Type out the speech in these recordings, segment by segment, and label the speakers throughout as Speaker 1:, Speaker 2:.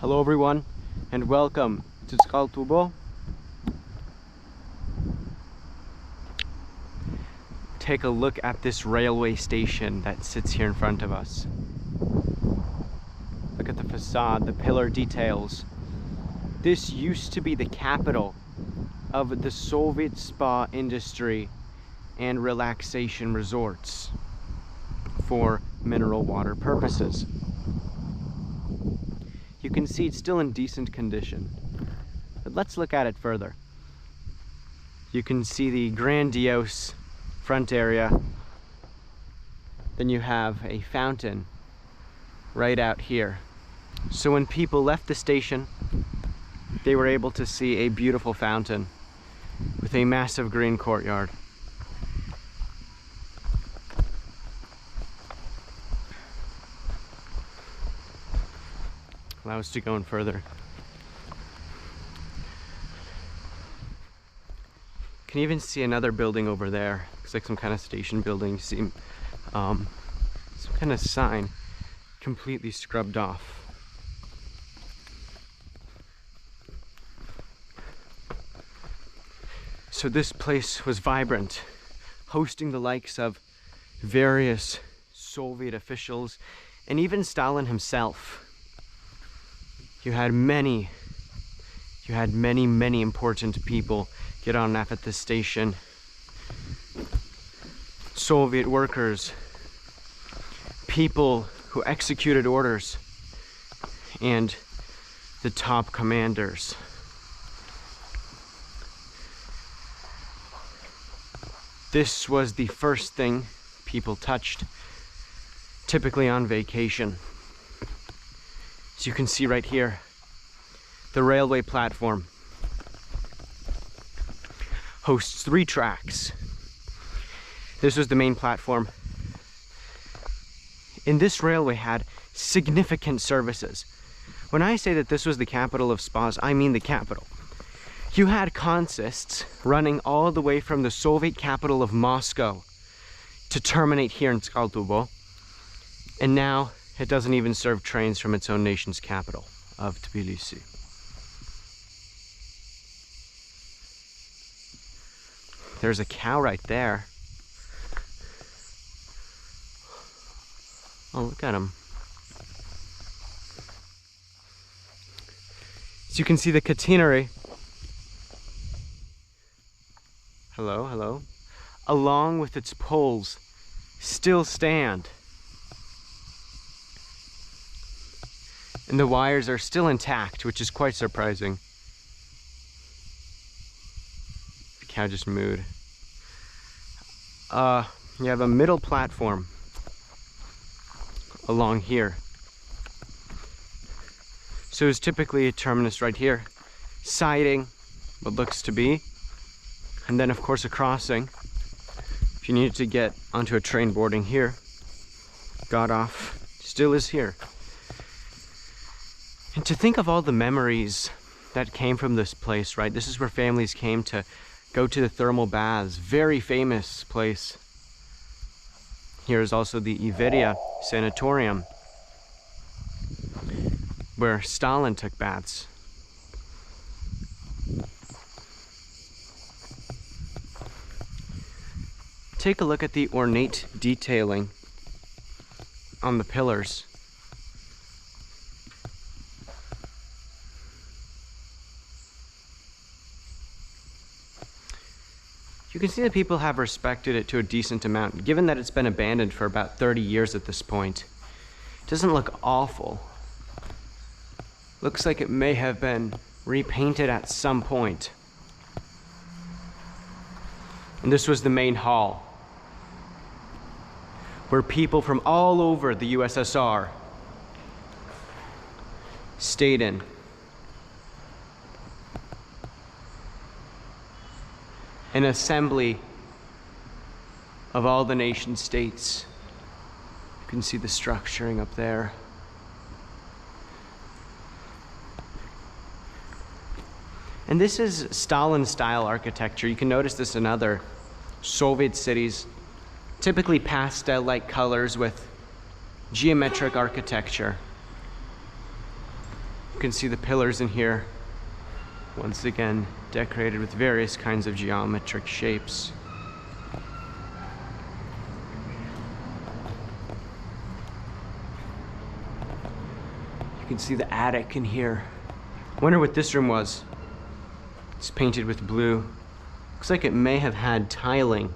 Speaker 1: Hello everyone and welcome to Skaltubo. Take a look at this railway station that sits here in front of us. Look at the facade, the pillar details. This used to be the capital of the Soviet spa industry and relaxation resorts for mineral water purposes. You can see it's still in decent condition, but let's look at it further. You can see the grandiose front area. Then you have a fountain right out here. So when people left the station, they were able to see a beautiful fountain with a massive green courtyard. Allow us to go in further. You can even see another building over there. Looks like some kind of station building. You see some kind of sign completely scrubbed off. So this place was vibrant, hosting the likes of various Soviet officials and even Stalin himself. You had many important people get on at this station. Soviet workers, people who executed orders, and the top commanders. This was the first thing people touched, typically on vacation. As you can see right here, the railway platform hosts 3 tracks. This was the main platform. And this railway had significant services. When I say that this was the capital of spas, I mean the capital. You had consists running all the way from the Soviet capital of Moscow to terminate here in Skaltubo. And now it doesn't even serve trains from its own nation's capital of Tbilisi. There's a cow right there. Oh, look at him. As you can see, the catenary. Hello, hello. Along with its poles, still stand. And the wires are still intact, which is quite surprising. The cow just mooed. You have a middle platform along here. So it's typically a terminus right here, siding what looks to be, and then of course a crossing. If you needed to get onto a train boarding here, got off, still is here. And to think of all the memories that came from this place, right? This is where families came to go to the thermal baths. Very famous place. Here is also the Iveria Sanatorium, where Stalin took baths. Take a look at the ornate detailing on the pillars. You can see that people have respected it to a decent amount, given that it's been abandoned for about 30 years at this point. It doesn't look awful. Looks like it may have been repainted at some point. And this was the main hall, where people from all over the USSR stayed in. An assembly of all the nation states. You can see the structuring up there. And this is Stalin-style architecture. You can notice this in other Soviet cities. Typically pastel-like colors with geometric architecture. can see the pillars in here, once again decorated with various kinds of geometric shapes. You can see the attic in here. Wonder what this room was. It's painted with blue. Looks like it may have had tiling,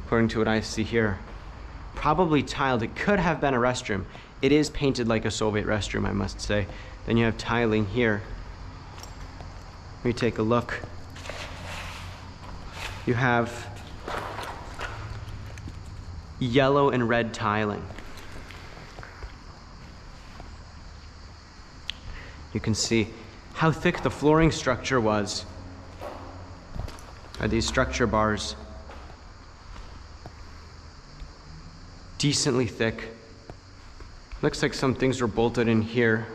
Speaker 1: according to what I see here. Probably tiled. It could have been a restroom. It is painted like a Soviet restroom, I must say. Then you have tiling here. Let me take a look. You have yellow and red tiling. You can see how thick the flooring structure was. Are these structure bars? Decently thick. Looks like some things were bolted in here.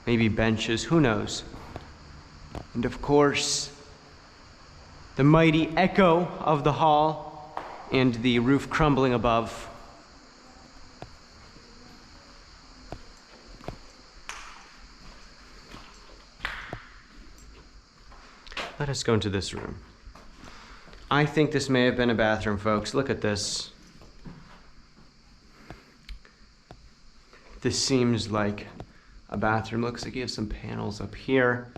Speaker 1: Maybe benches, who knows? And of course, the mighty echo of the hall and the roof crumbling above. Let us go into this room. I think this may have been a bathroom, folks. Look at this. This seems like a bathroom. Looks like you have some panels up here.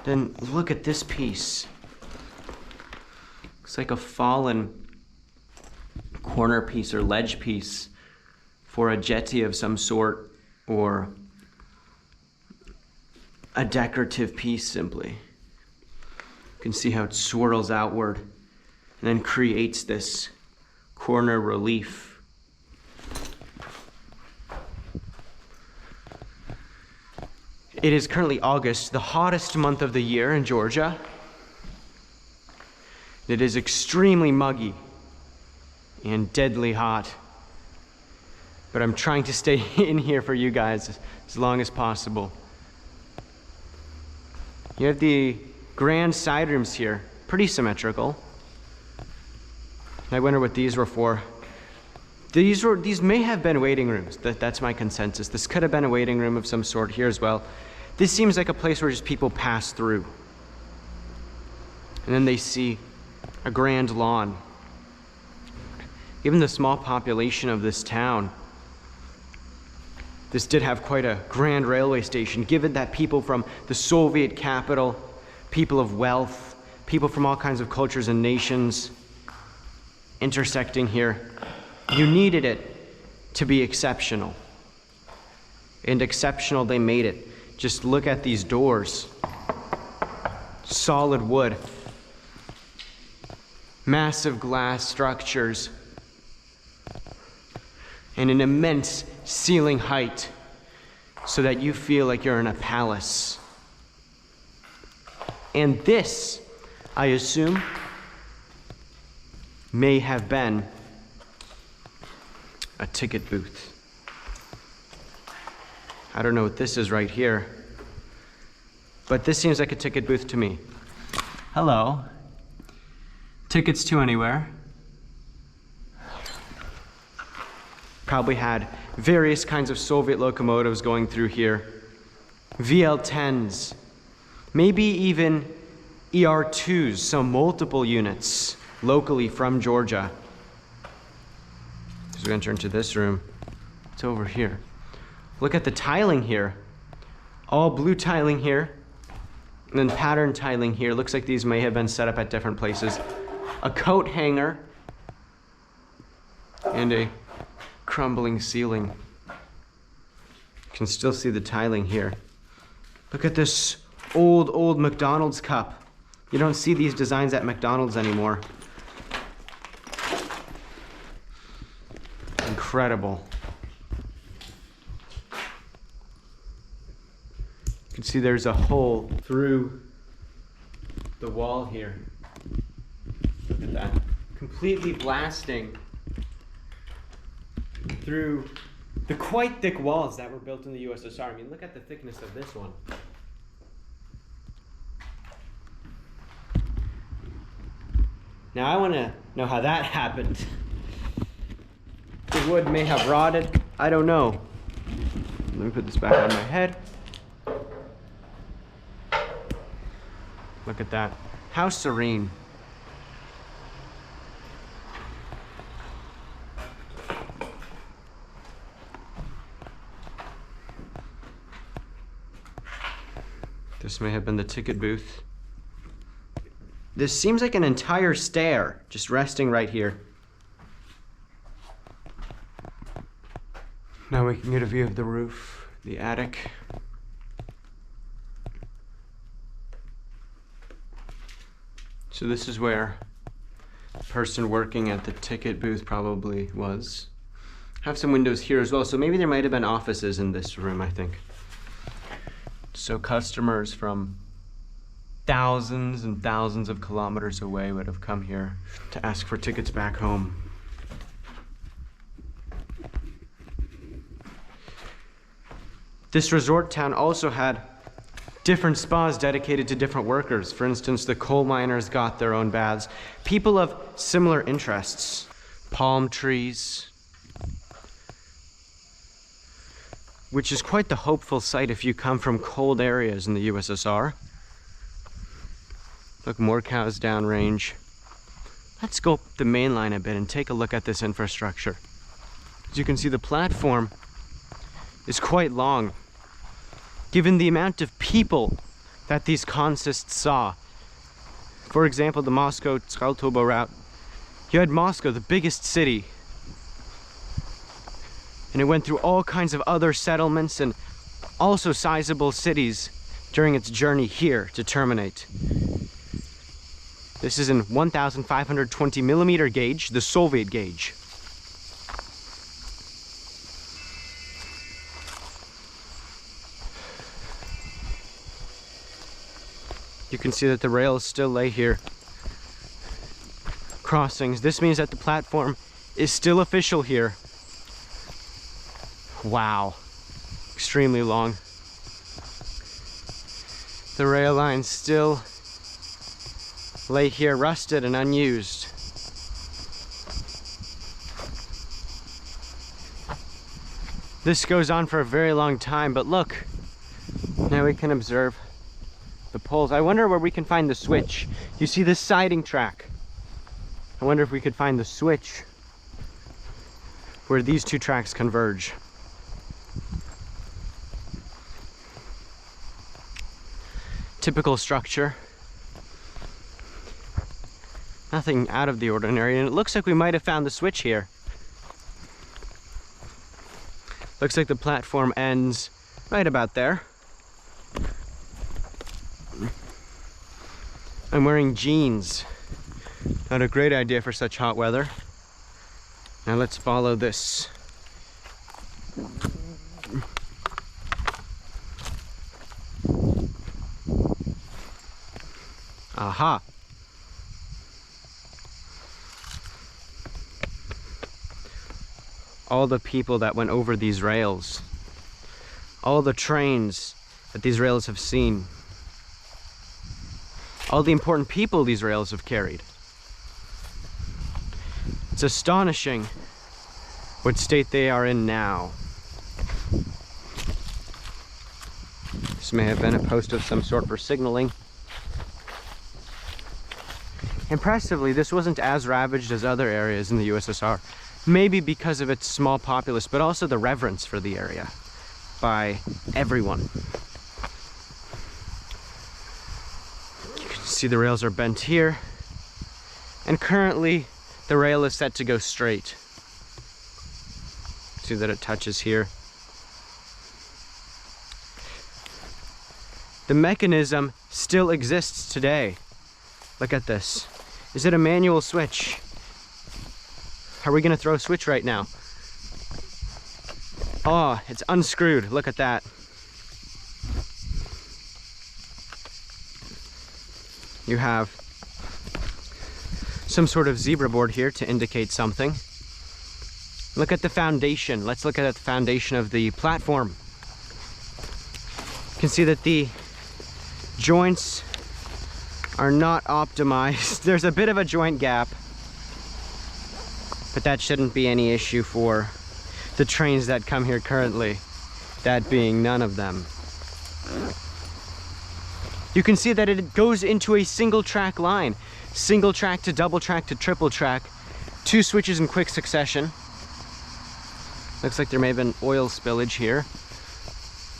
Speaker 1: Then look at this piece. Looks like a fallen corner piece or ledge piece for a jetty of some sort, or a decorative piece simply. You can see how it swirls outward and then creates this corner relief. It is currently August, the hottest month of the year in Georgia. It is extremely muggy and deadly hot. But I'm trying to stay in here for you guys as long as possible. You have the grand side rooms here, pretty symmetrical. I wonder what these were for. These may have been waiting rooms. That's my consensus. This could have been a waiting room of some sort here as well. This seems like a place where just people pass through. And then they see a grand lawn. Given the small population of this town, this did have quite a grand railway station, given that people from the Soviet capital, people of wealth, people from all kinds of cultures and nations intersecting here. You needed it to be exceptional. And exceptional they made it. Just look at these doors. Solid wood. Massive glass structures. And an immense ceiling height so that you feel like you're in a palace. And this, I assume, may have been a ticket booth. I don't know what this is right here, but this seems like a ticket booth to me. Hello. Tickets to anywhere. Probably had various kinds of Soviet locomotives going through here. VL-10s. Maybe even ER-2s, so multiple units locally from Georgia. So we're gonna turn to this room. It's over here. Look at the tiling here. All blue tiling here, and then pattern tiling here. Looks like these may have been set up at different places. A coat hanger, and a crumbling ceiling. You can still see the tiling here. Look at this old McDonald's cup. You don't see these designs at McDonald's anymore. Incredible. You can see there's a hole through the wall here. Look at that. Completely blasting through the quite thick walls that were built in the USSR. I mean, look at the thickness of this one. Now I want to know how that happened. The wood may have rotted. I don't know. Let me put this back on my head. Look at that. How serene. This may have been the ticket booth. This seems like an entire stair, just resting right here. Now we can get a view of the roof, the attic. So this is where the person working at the ticket booth probably was. Have some windows here as well, so maybe there might have been offices in this room, I think. So customers from thousands and thousands of kilometers away would have come here to ask for tickets back home. This resort town also had different spas dedicated to different workers. For instance, the coal miners got their own baths. People of similar interests, palm trees, which is quite the hopeful sight if you come from cold areas in the USSR. Look, more cows downrange. Let's go up the main line a bit and take a look at this infrastructure. As you can see, the platform is quite long. Given the amount of people that these consists saw. For example, the Moscow-Tskaltovo route. You had Moscow, the biggest city, and it went through all kinds of other settlements and also sizable cities during its journey here to terminate. This is in 1,520 millimeter gauge, the Soviet gauge. You can see that the rails still lay here. Crossings. This means that the platform is still official here. Wow. Extremely long. The rail lines still lay here, rusted and unused. This goes on for a very long time, but look, now we can observe the poles. I wonder where we can find the switch. You see this siding track. I wonder if we could find the switch where these two tracks converge. Typical structure. Nothing out of the ordinary, and it looks like we might have found the switch here. Looks like the platform ends right about there. I'm wearing jeans. Not a great idea for such hot weather. Now let's follow this. Aha! All the people that went over these rails. All the trains that these rails have seen. All the important people these rails have carried. It's astonishing what state they are in now. This may have been a post of some sort for signaling. Impressively, this wasn't as ravaged as other areas in the USSR. Maybe because of its small populace, but also the reverence for the area by everyone. See, the rails are bent here, and currently the rail is set to go straight. See that it touches here. The mechanism still exists today. Look at this. Is it a manual switch? Are we gonna throw a switch right now? Oh, it's unscrewed. Look at that. You have some sort of zebra board here to indicate something. Look at the foundation. Let's look at the foundation of the platform. You can see that the joints are not optimized. There's a bit of a joint gap, but that shouldn't be any issue for the trains that come here currently, that being none of them. You can see that it goes into a single track line. Single track to double track to triple track. 2 switches in quick succession. Looks like there may have been oil spillage here.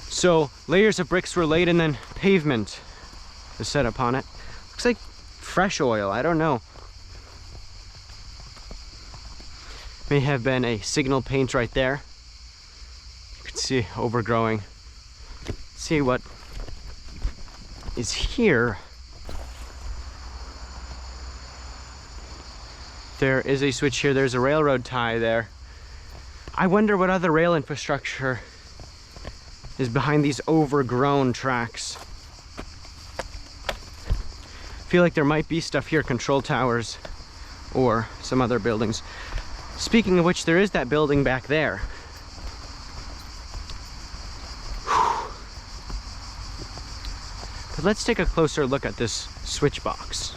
Speaker 1: So layers of bricks were laid and then pavement was set upon it. Looks like fresh oil, I don't know. May have been a signal paint right there. You can see overgrowing. See what is here. There is a switch here. There's a railroad tie there. I wonder what other rail infrastructure is behind these overgrown tracks. I feel like there might be stuff here, control towers or some other buildings. Speaking of which, there is that building back there. But let's take a closer look at this switch box.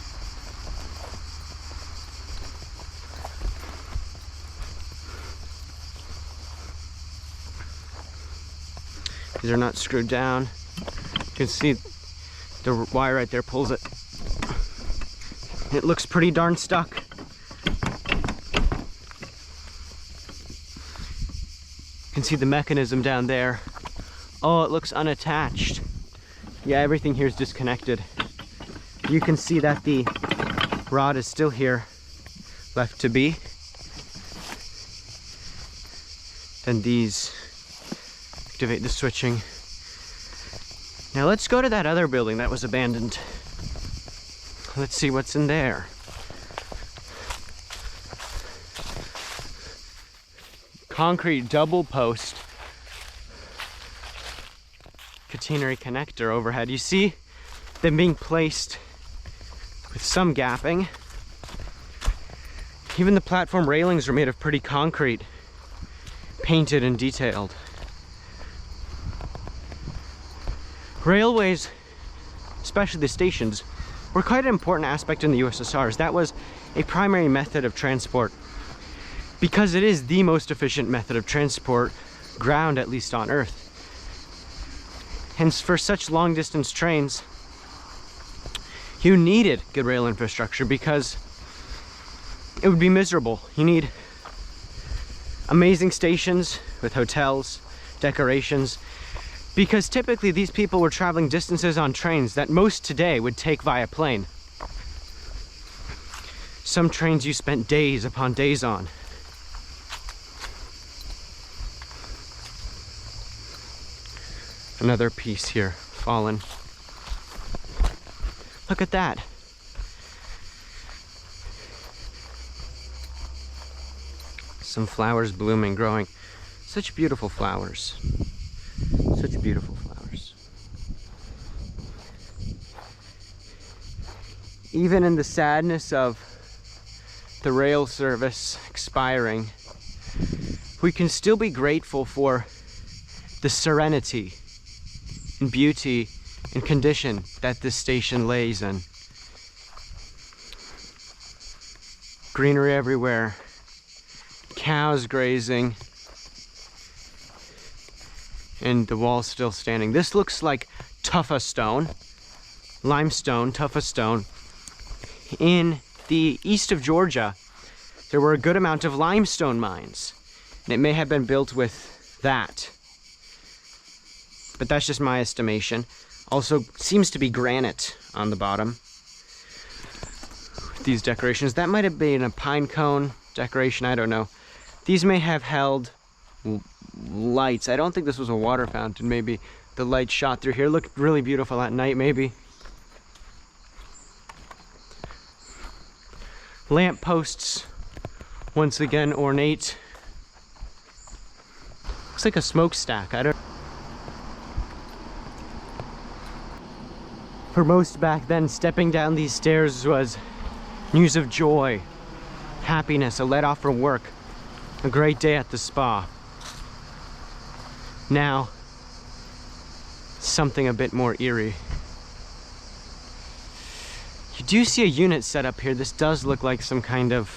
Speaker 1: These are not screwed down. You can see the wire right there pulls it. It looks pretty darn stuck. You can see the mechanism down there. Oh, it looks unattached. Yeah, everything here is disconnected. You can see that the rod is still here, left to be. Then these activate the switching. Now let's go to that other building that was abandoned. Let's see what's in there. Concrete double post catenary connector overhead. You see them being placed with some gapping. Even the platform railings are made of pretty concrete, painted and detailed. Railways, especially the stations, were quite an important aspect in the USSR, as that was a primary method of transport, because it is the most efficient method of transport, ground at least on Earth. Hence, for such long distance trains, you needed good rail infrastructure because it would be miserable. You need amazing stations with hotels, decorations, because typically these people were traveling distances on trains that most today would take via plane. Some trains you spent days upon days on. Another piece here, fallen. Look at that. Some flowers blooming, growing. Such beautiful flowers. Such beautiful flowers. Even in the sadness of the rail service expiring, we can still be grateful for the serenity and beauty and condition that this station lays in. Greenery everywhere, cows grazing, and the wall's still standing. This looks like tufa stone, limestone, tufa stone. In the east of Georgia, there were a good amount of limestone mines, and it may have been built with that. But that's just my estimation. Also seems to be granite on the bottom. These decorations, that might have been a pine cone decoration, I don't know. These may have held lights. I don't think this was a water fountain. Maybe the light shot through here. Looked really beautiful at night, maybe. Lamp posts, once again ornate. Looks like a smokestack. I don't. For most back then, stepping down these stairs was news of joy, happiness, a let off from work, a great day at the spa. Now, something a bit more eerie. You do see a unit set up here. This does look like some kind of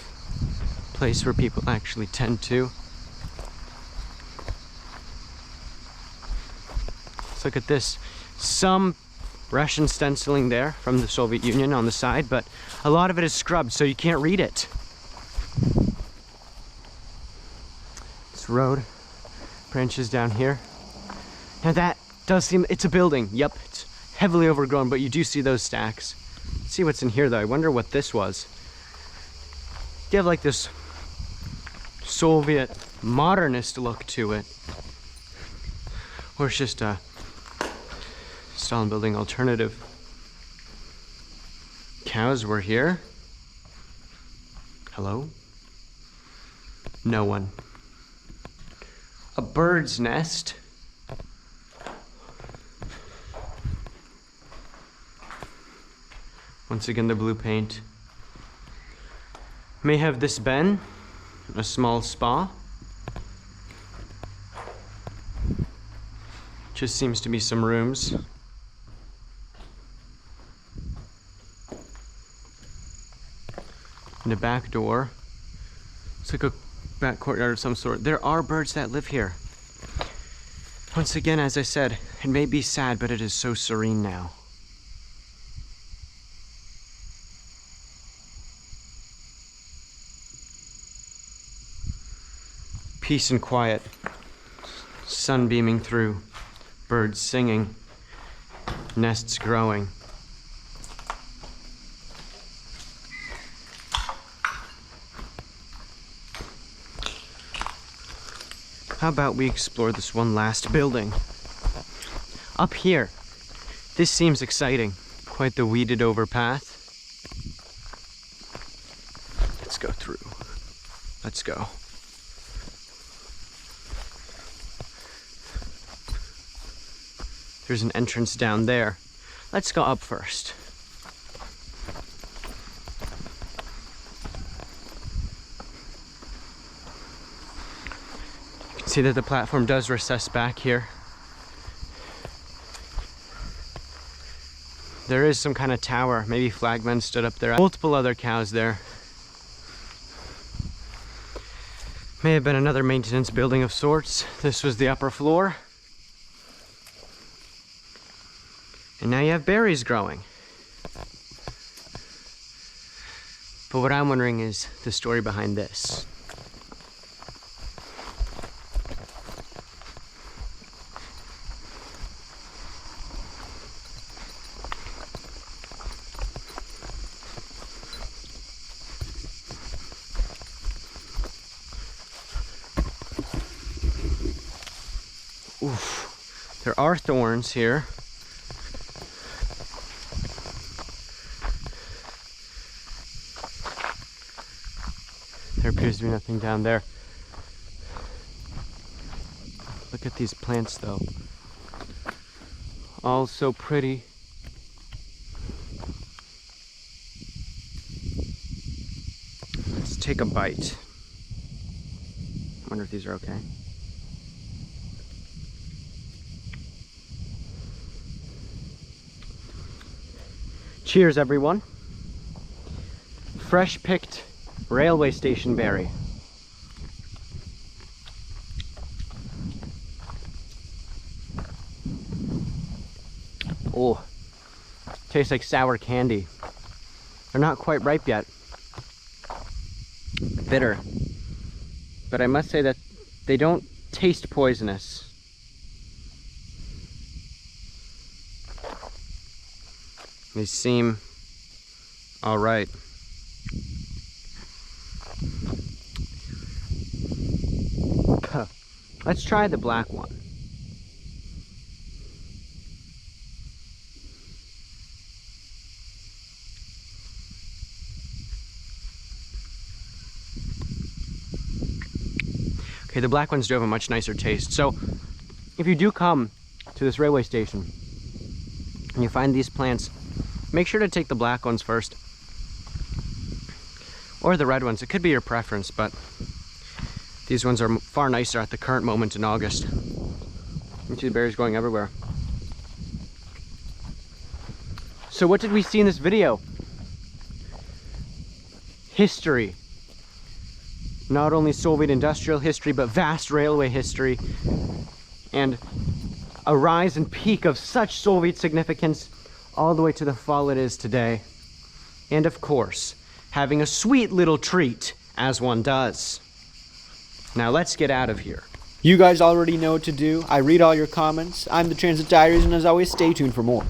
Speaker 1: place where people actually tend to. Let's look at this. Some Russian stenciling there from the Soviet Union on the side, but a lot of it is scrubbed, so you can't read it. This road branches down here. Now that does seem, it's a building. Yep, it's heavily overgrown, but you do see those stacks. Let's see what's in here though. I wonder what this was. You have like this Soviet modernist look to it. Or it's just a Stalin building alternative. Cows were here. Hello? No one. A bird's nest. Once again, the blue paint. May have this been a small spa. Just seems to be some rooms. And a back door. It's like a back courtyard of some sort. There are birds that live here. Once again, as I said, it may be sad, but it is so serene now. Peace and quiet. Sun beaming through. Birds singing. Nests growing. How about we explore this one last building? Up here. This seems exciting. Quite the weeded over path. Let's go through. Let's go. There's an entrance down there. Let's go up first. You can see that the platform does recess back here. There is some kind of tower. Maybe flagmen stood up there. Multiple other cows there. May have been another maintenance building of sorts. This was the upper floor. And now you have berries growing. But what I'm wondering is the story behind this. Oof. There are thorns here. There appears to be nothing down there. Look at these plants though. All so pretty. Let's take a bite. I wonder if these are okay. Cheers, everyone. Fresh picked railway station berry. Oh, tastes like sour candy. They're not quite ripe yet. Bitter. But I must say that they don't taste poisonous. They seem all right. Let's try the black one. Okay, the black ones do have a much nicer taste. So, if you do come to this railway station and you find these plants, make sure to take the black ones first. Or the red ones. It could be your preference, but these ones are far nicer at the current moment in August. You see the berries going everywhere. So what did we see in this video? History. Not only Soviet industrial history, but vast railway history. And a rise and peak of such Soviet significance all the way to the fall it is today. And of course, having a sweet little treat, as one does. Now let's get out of here.
Speaker 2: You guys already know what to do. I read all your comments. I'm the Transit Diaries, and as always, stay tuned for more.